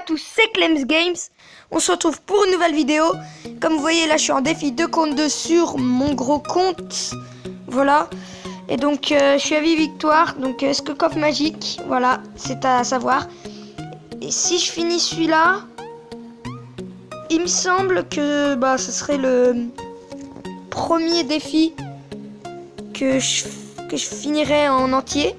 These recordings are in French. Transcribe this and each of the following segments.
tous, c'est Clems Games. On se retrouve pour une nouvelle vidéo. Comme vous voyez là, je suis en défi 2 contre 2 sur mon gros compte. Voilà. Et donc je suis à 8 victoires. Donc est-ce que coffre magique? Voilà, c'est à savoir. Et si je finis celui-là, il me semble que ce serait le premier défi que je finirai en entier.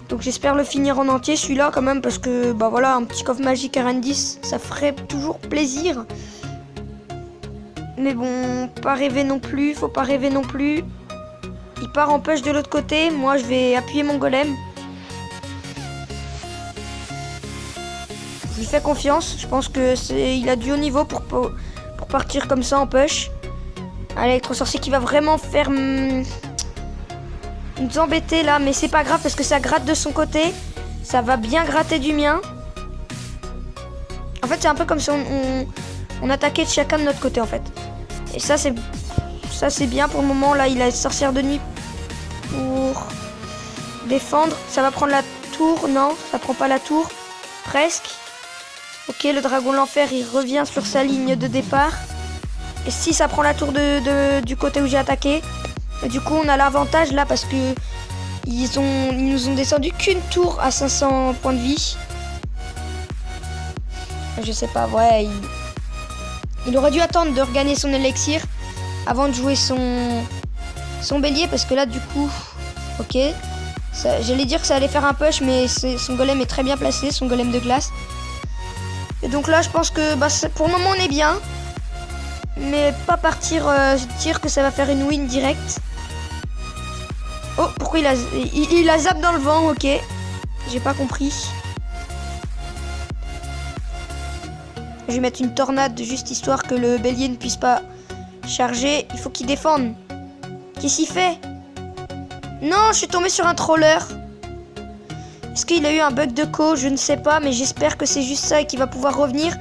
Donc j'espère le finir en entier celui-là quand même, parce que voilà, un petit coffre magique RN10 ça ferait toujours plaisir. Mais bon, pas rêver non plus, faut pas rêver non plus. Il part en push de l'autre côté, moi je vais appuyer mon golem. Je lui fais confiance, je pense que il a du haut niveau pour partir comme ça en push. Un électro-sorcier qui va vraiment faire nous embêter là, mais c'est pas grave parce que ça gratte de son côté. Ça va bien gratter du mien. En fait, c'est un peu comme si on attaquait chacun de notre côté en fait. Et ça c'est bien pour le moment. Là, il a sorcière de nuit pour défendre. Ça va prendre la tour. Non, ça prend pas la tour. Presque. Ok, le dragon l'enfer, il revient sur sa ligne de départ. Et si ça prend la tour du côté où j'ai attaqué, du coup on a l'avantage là parce que ils nous ont descendu qu'une tour à 500 points de vie. Je sais pas, ouais, il aurait dû attendre de regagner son élixir avant de jouer son bélier, parce que là du coup, ok, j'allais dire que ça allait faire un push, mais son golem est très bien placé, son golem de glace. Et donc là je pense que pour le moment on est bien. Mais pas partir dire que ça va faire une win directe. Oh, pourquoi il a zap dans le vent, ok. J'ai pas compris. Je vais mettre une tornade juste histoire que le bélier ne puisse pas charger. Il faut qu'il défende. Qu'est-ce qu'il fait? Non, je suis tombé sur un troller. Est-ce qu'il a eu un bug de co? Je ne sais pas, mais j'espère que c'est juste ça et qu'il va pouvoir revenir.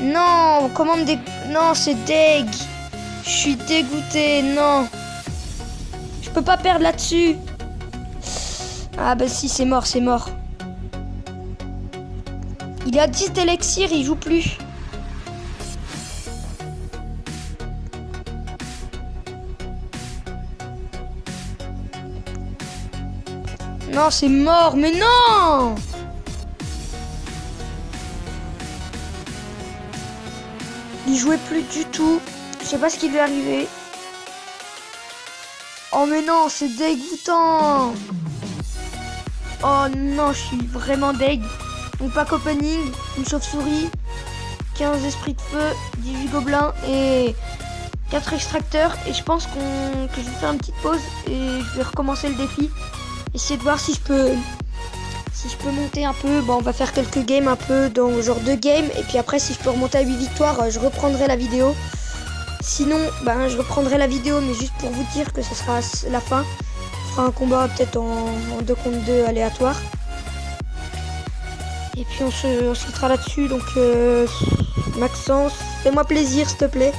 Non, comment me Non, c'est deg. Je suis dégoûté, non. Je peux pas perdre là-dessus. Ah si, c'est mort, c'est mort. Il a 10 d'élixir, il joue plus. Non, c'est mort, mais non! Il jouait plus du tout. Je sais pas ce qui lui est arrivé. Oh mais non, c'est dégoûtant. Oh non, je suis vraiment deg. Donc pack opening, une chauve-souris, 15 esprits de feu, 18 gobelins et 4 extracteurs. Et je pense que je vais faire une petite pause et je vais recommencer le défi. Essayer de voir si je peux monter un peu. On va faire quelques games un peu dans genre 2 games. Et puis après, si je peux remonter à 8 victoires, je reprendrai la vidéo. Sinon, je reprendrai la vidéo, mais juste pour vous dire que ce sera la fin. On fera un combat peut-être en 2 contre 2 aléatoire. Et puis on se quittera là-dessus. Donc Maxence, fais-moi plaisir s'il te plaît.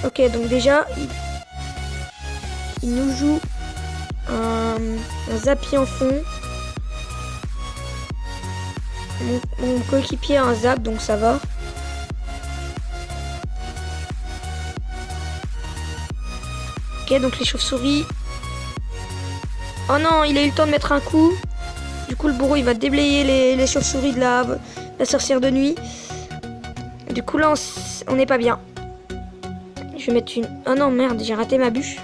Ok, donc déjà, il nous joue un zappy en fond. Mon coéquipier a un zap, donc ça va. Ok, donc les chauves-souris. Oh non, il a eu le temps de mettre un coup. Du coup, le bourreau, il va déblayer les chauves-souris de la sorcière de nuit. Du coup, là, on n'est pas bien. Je vais mettre une... Oh non, merde, j'ai raté ma bûche.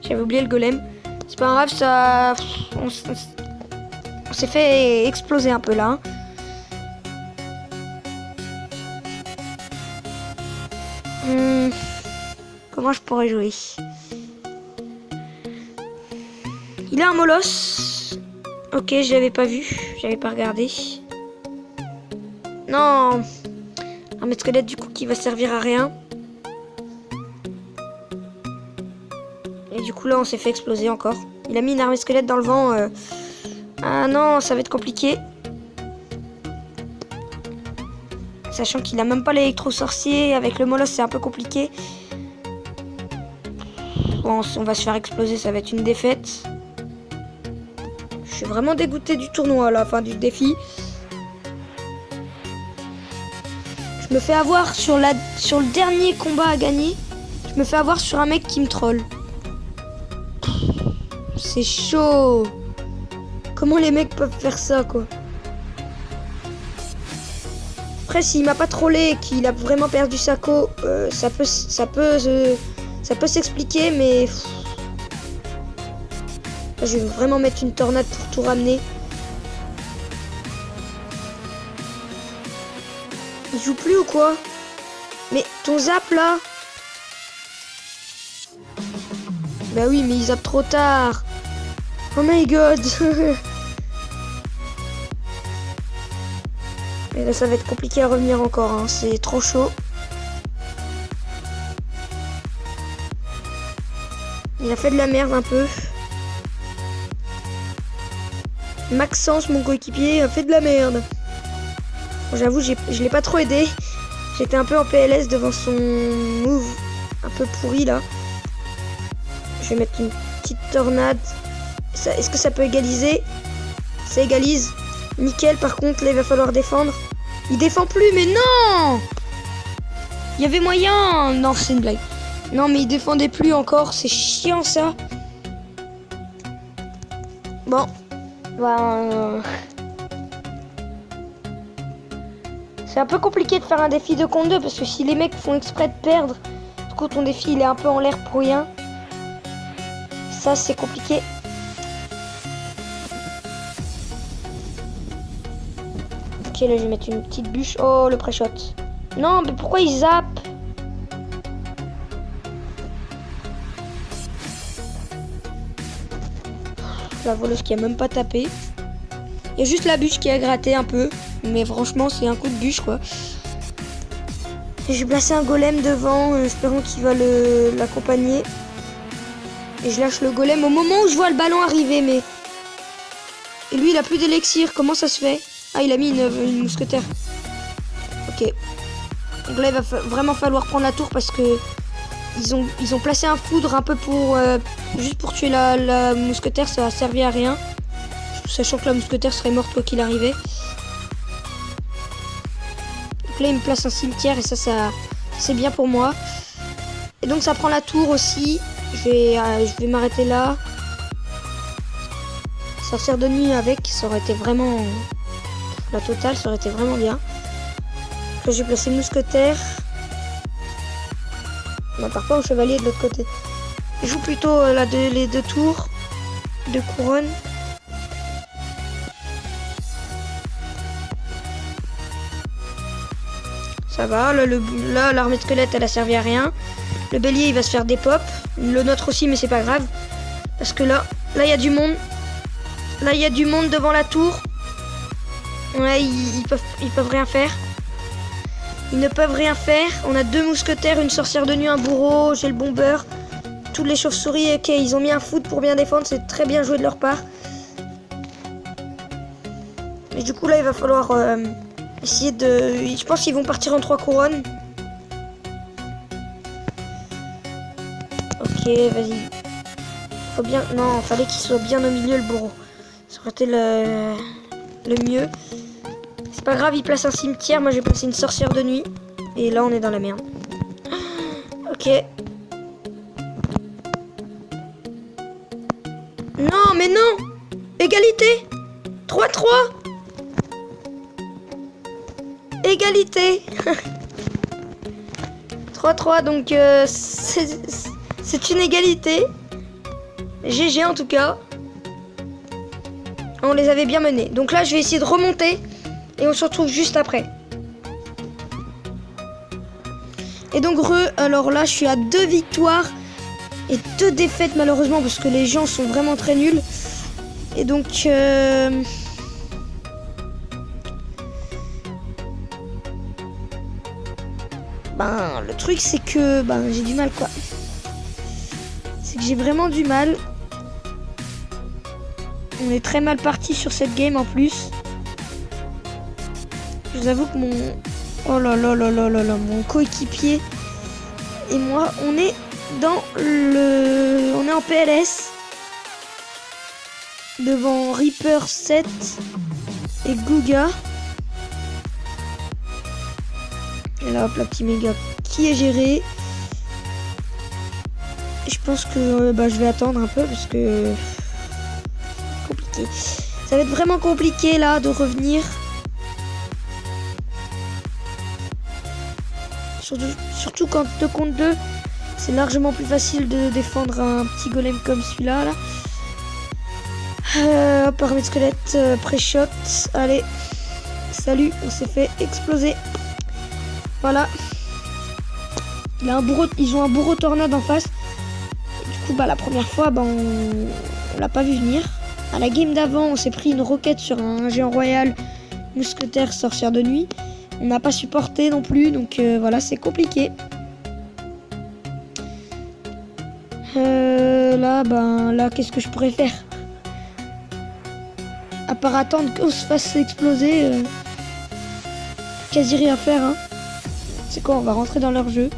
J'avais oublié le golem. C'est pas grave, ça... On s'est fait exploser un peu là. Comment je pourrais jouer? Il a un molosse. Ok, je l'avais pas vu. J'avais pas regardé. Non. Un maître squelette du coup qui va servir à rien. Et du coup là on s'est fait exploser encore. Il a mis une armée squelette dans le vent. Ah non, ça va être compliqué. Sachant qu'il a même pas l'électro-sorcier. Avec le molosse c'est un peu compliqué. Bon, on va se faire exploser, ça va être une défaite. Je Je suis vraiment dégoûté du tournoi là, enfin du défi. Je me fais avoir sur le dernier combat à gagner. Je me fais avoir sur un mec qui me troll. C'est chaud. Comment les mecs peuvent faire ça, quoi? Après, s'il m'a pas trollé et qu'il a vraiment perdu sa co, ça peut s'expliquer, mais là, je vais vraiment mettre une tornade pour tout ramener. Il joue plus ou quoi? Mais ton zap là? Bah oui, mais il zappe trop tard. Oh my god. Et là, ça va être compliqué à revenir encore, hein. C'est trop chaud. Il a fait de la merde un peu. Maxence, mon coéquipier, a fait de la merde. Bon, j'avoue, je l'ai pas trop aidé. J'étais un peu en PLS devant son move un peu pourri là. Je vais mettre une petite tornade. Est-ce que ça peut égaliser? Ça égalise. Nickel, par contre, là, il va falloir défendre. Il défend plus, mais non! Il y avait moyen. Non, c'est une blague. Non, mais il défendait plus encore. C'est chiant, ça. Bon. Ben... C'est un peu compliqué de faire un défi 2 contre 2 parce que si les mecs font exprès de perdre, du coup, ton défi, il est un peu en l'air pour rien. Ça, c'est compliqué. Ok, là, je vais mettre une petite bûche. Oh, le pré-shot. Non, mais pourquoi il zappe? La voleuse qui a même pas tapé. Il y a juste la bûche qui a gratté un peu. Mais franchement, c'est un coup de bûche, quoi. Et je vais placer un golem devant, espérant qu'il va l'accompagner. Et je lâche le golem au moment où je vois le ballon arriver, mais... Et lui, il a plus d'élixir. Comment ça se fait? Ah, il a mis une mousquetaire. Ok. Donc là, il va vraiment falloir prendre la tour parce que... Ils ont placé un foudre un peu pour... juste pour tuer la mousquetaire, ça a servi à rien. Sachant que la mousquetaire serait morte quoi qu'il arrivait. Donc là, il me place un cimetière et ça c'est bien pour moi. Et donc, ça prend la tour aussi. Je vais m'arrêter là. Sorcière de nuit avec, ça aurait été vraiment... La totale, ça aurait été vraiment bien. Là, j'ai placé mousquetaire. On part pas au chevalier de l'autre côté. Je joue plutôt les 2 tours de couronne. Ça va, là l'armée de squelette elle a servi à rien. Le bélier il va se faire des pops. Le nôtre aussi mais c'est pas grave. Parce que là il y a du monde. Là il y a du monde devant la tour. Ouais, ils peuvent rien faire. Ils ne peuvent rien faire. On a 2 mousquetaires, une sorcière de nuit, un bourreau, j'ai le bombeur. Toutes les chauves-souris, ok, ils ont mis un foot pour bien défendre, c'est très bien joué de leur part. Et du coup là il va falloir essayer de... Je pense qu'ils vont partir en 3 couronnes. Ok, vas-y. Faut bien... Non, fallait qu'il soit bien au milieu le bourreau. Ça aurait été le mieux. C'est pas grave, il place un cimetière. Moi, j'ai placé une sorcière de nuit. Et là, on est dans la merde. Ok. Non, mais non! Égalité! 3-3! Égalité! 3-3, donc c'est une égalité. GG en tout cas. On les avait bien menés. Donc là, je vais essayer de remonter. Et on se retrouve juste après. Et donc alors là, je suis à 2 victoires et 2 défaites malheureusement parce que les gens sont vraiment très nuls. Et donc... Ben, le truc c'est que j'ai du mal quoi. C'est que j'ai vraiment du mal. On est très mal parti sur cette game en plus. Je vous avoue que oh là là là là là là, mon coéquipier et moi, on est en PLS. devant Reaper 7 et Guga. Et là, hop, la petite méga qui est gérée. Je pense que je vais attendre un peu parce que c'est compliqué. Ça va être vraiment compliqué là de revenir. Surtout quand 2 contre 2, c'est largement plus facile de défendre un petit golem comme celui-là. Hop, armée de squelette, pré-shot. Allez, salut, on s'est fait exploser. Voilà. Ils ont un bourreau tornade en face. Et du coup, la première fois, on l'a pas vu venir. À la game d'avant, on s'est pris une roquette sur un géant royal, mousquetaire, sorcière de nuit. On n'a pas supporté non plus, donc voilà, c'est compliqué. Là, qu'est-ce que je pourrais faire? À part attendre qu'on se fasse exploser, quasi rien faire, hein. C'est quoi, on va rentrer dans leur jeu.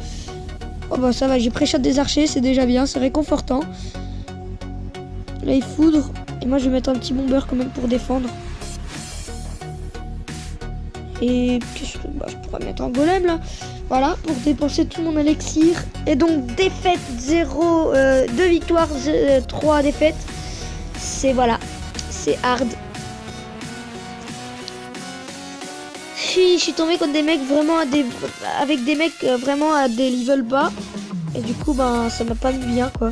Oh ça va, j'ai pré-shot des archers, c'est déjà bien, c'est réconfortant. Là, il foudre, et moi je vais mettre un petit bomber quand même pour défendre. Et je pourrais mettre un golem là. Voilà, pour dépenser tout mon élixir. Et donc défaite 0, 2 victoires, 3 défaites. C'est c'est hard. Je suis tombé contre des mecs vraiment avec des mecs vraiment à des levels bas. Et du coup ça m'a pas mis bien quoi.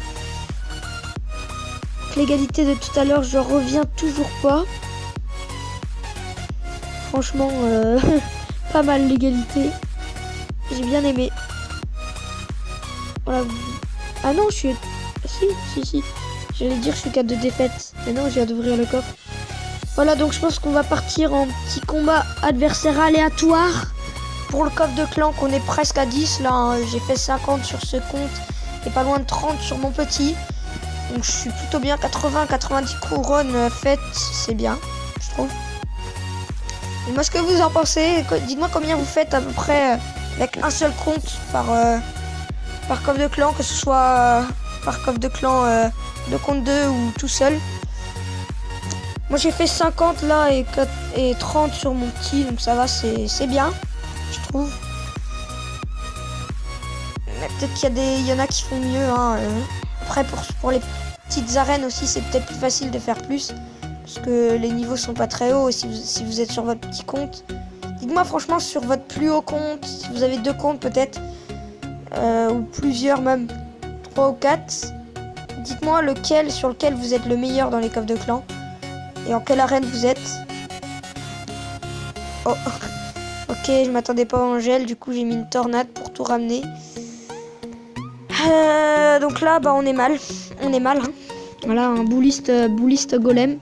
L'égalité de tout à l'heure, je reviens toujours pas. Franchement, pas mal l'égalité. J'ai bien aimé. Voilà. Ah non, je suis... Si. J'allais dire je suis 4 de défaite. Mais non, je viens d'ouvrir le coffre. Voilà, donc je pense qu'on va partir en petit combat adversaire aléatoire. Pour le coffre de clan, qu'on est presque à 10. Là, hein. J'ai fait 50 sur ce compte. Et pas loin de 30 sur mon petit. Donc je suis plutôt bien. 80-90 couronnes faites. C'est bien, je trouve. Moi, ce que vous en pensez, dites-moi combien vous faites à peu près avec un seul compte par coffre de clan, que ce soit par coffre de clan de compte 2 ou tout seul. Moi j'ai fait 50 là et 30 sur mon petit, donc ça va, c'est bien, je trouve. Mais peut-être qu'il y en a qui font mieux. Hein. Après pour les petites arènes aussi, c'est peut-être plus facile de faire plus. Parce que les niveaux sont pas très hauts si vous êtes sur votre petit compte. Dites-moi franchement sur votre plus haut compte, si vous avez 2 comptes peut-être, ou plusieurs même, 3 ou 4. Dites-moi sur lequel vous êtes le meilleur dans les coffres de clan. Et en quelle arène vous êtes. Oh, ok, je m'attendais pas à Angèle, du coup j'ai mis une tornade pour tout ramener. Donc là, on est mal. On est mal, hein. Voilà, un bouliste golem.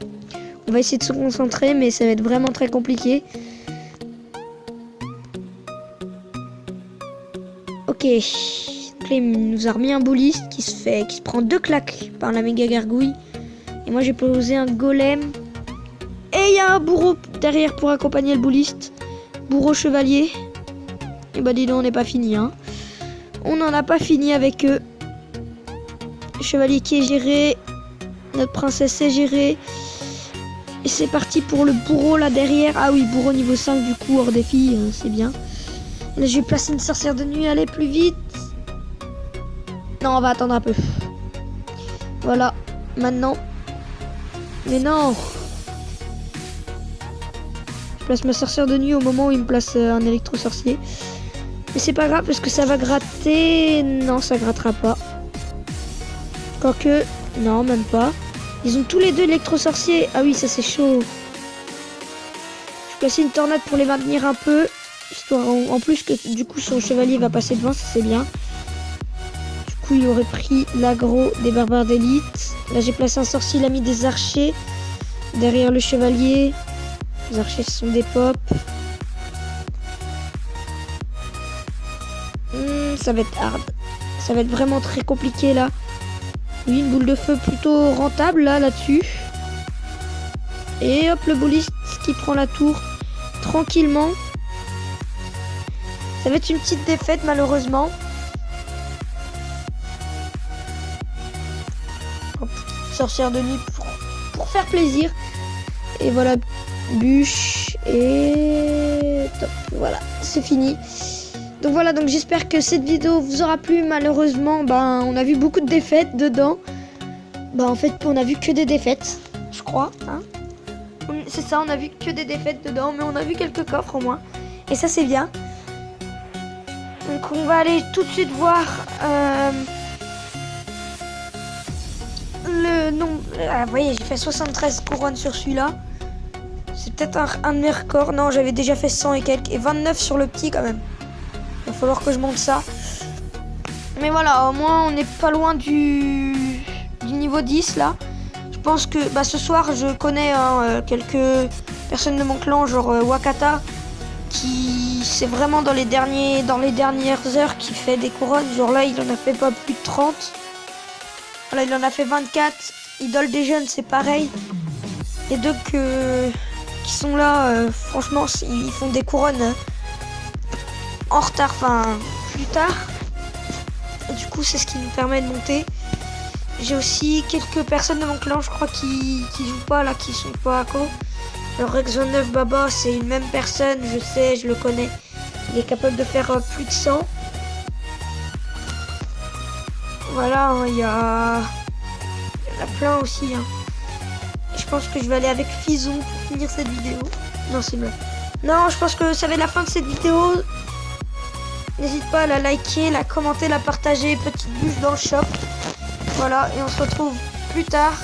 On va essayer de se concentrer, mais ça va être vraiment très compliqué. Ok. Donc là, il nous a remis un bouliste qui se prend 2 claques par la méga gargouille. Et moi, j'ai posé un golem. Et il y a un bourreau derrière pour accompagner le bouliste. Bourreau chevalier. Et dis donc, on n'est pas fini, hein. On n'en a pas fini avec eux. Chevalier qui est géré. Notre princesse est gérée. Et c'est parti pour le bourreau là derrière. Ah oui, bourreau niveau 5 du coup, hors défi, c'est bien. Là, je vais placer une sorcière de nuit, allez plus vite. Non, on va attendre un peu. Voilà, maintenant. Mais non. Je place ma sorcière de nuit au moment où il me place un électro-sorcier. Mais c'est pas grave parce que ça va gratter. Non, ça grattera pas. Quoique, non, même pas. Ils ont tous les 2 électro-sorciers. Ah oui, ça c'est chaud. Je place une tornade pour les maintenir un peu. Histoire en plus que du coup son chevalier va passer devant, ça c'est bien. Du coup il aurait pris l'aggro des barbares d'élite. Là j'ai placé un sorcier, il a mis des archers derrière le chevalier. Les archers sont des pops. Ça va être hard. Ça va être vraiment très compliqué là. Oui, une boule de feu plutôt rentable là-dessus. Et hop, le bouliste qui prend la tour tranquillement. Ça va être une petite défaite malheureusement. Hop, sorcière de nuit pour faire plaisir. Et voilà, bûche et top. Voilà, c'est fini. Donc voilà, donc j'espère que cette vidéo vous aura plu. Malheureusement, on a vu beaucoup de défaites dedans. En fait, on a vu que des défaites, je crois. Hein, c'est ça, on a vu que des défaites dedans, mais on a vu quelques coffres au moins. Et ça, c'est bien. Donc on va aller tout de suite voir le nombre. Ah, vous voyez, j'ai fait 73 couronnes sur celui-là. C'est peut-être un de mes records. Non, j'avais déjà fait 100 et quelques. Et 29 sur le petit quand même. Il va falloir que je monte ça. Mais voilà, au moins on n'est pas loin du niveau 10 là. Je pense que ce soir je connais quelques personnes de mon clan, genre Wakata, qui c'est vraiment dans les dernières heures qui fait des couronnes. Genre là il en a fait pas plus de 30. Voilà, il en a fait 24. Idole des jeunes, c'est pareil. Les deux qui sont là, franchement ils font des couronnes en retard, enfin plus tard. Et du coup c'est ce qui nous permet de monter. J'ai aussi quelques personnes de mon clan, je crois, qui jouent pas là, qui sont pas à co. Alors Rex29 Baba, c'est une même personne, je sais, je le connais. Il est capable de faire plus de 100. Voilà, il y en a plein aussi. Et je pense que je vais aller avec Fison pour finir cette vidéo. Non, c'est bon. Non, je pense que ça va être la fin de cette vidéo. N'hésite pas à la liker, la commenter, la partager. Petite bûche dans le shop. Voilà, et on se retrouve plus tard